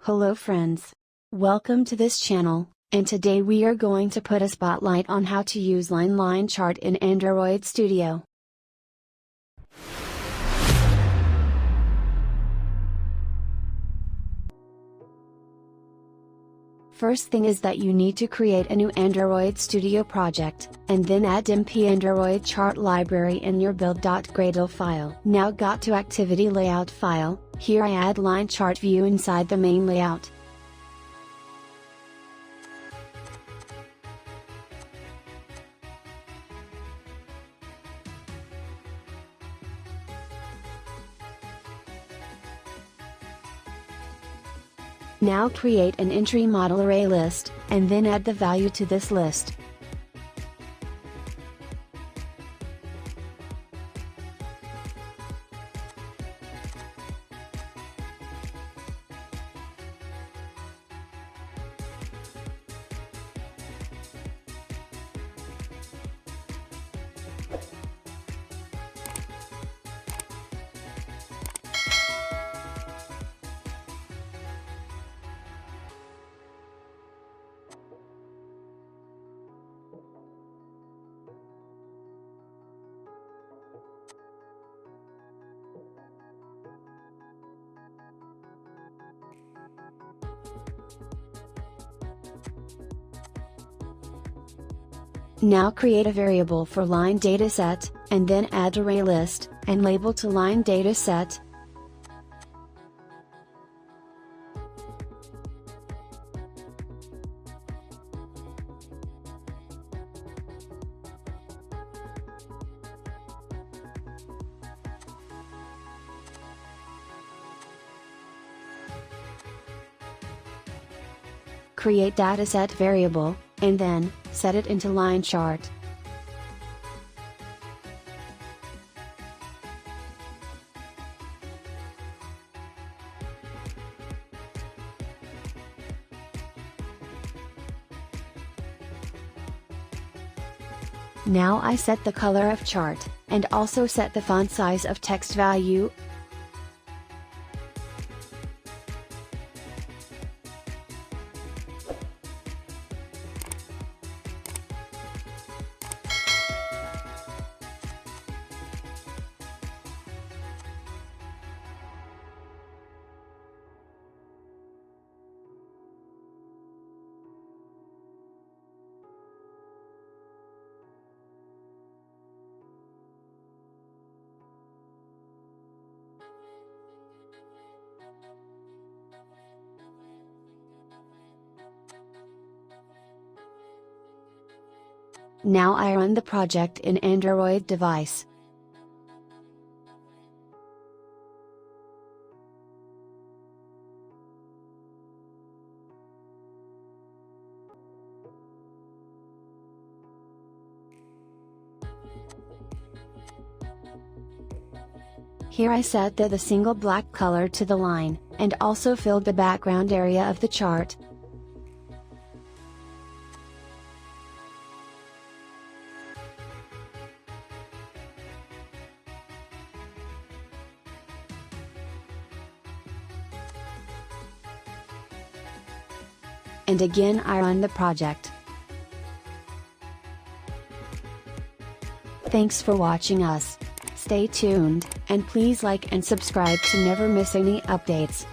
Hello friends. Welcome to this channel, and today we are going to put a spotlight on how to use line chart in Android Studio. First thing is that you need to create a new Android Studio project, and then add MP-androidchart library in your build.gradle file. Now got to activity layout file, here I add line chart view inside the main layout. Now create an entry model array list, and then add the value to this list. Now create a variable for line dataset, and then add array list, and label to line dataset. Create dataset variable, and then, set it into line chart. Now I set the color of chart, and also set the font size of text value. Now I run the project in Android device. Here I set the single black color to the line, and also filled the background area of the chart. And again I run the project. Thanks for watching us. Stay tuned, and please like and subscribe to never miss any updates.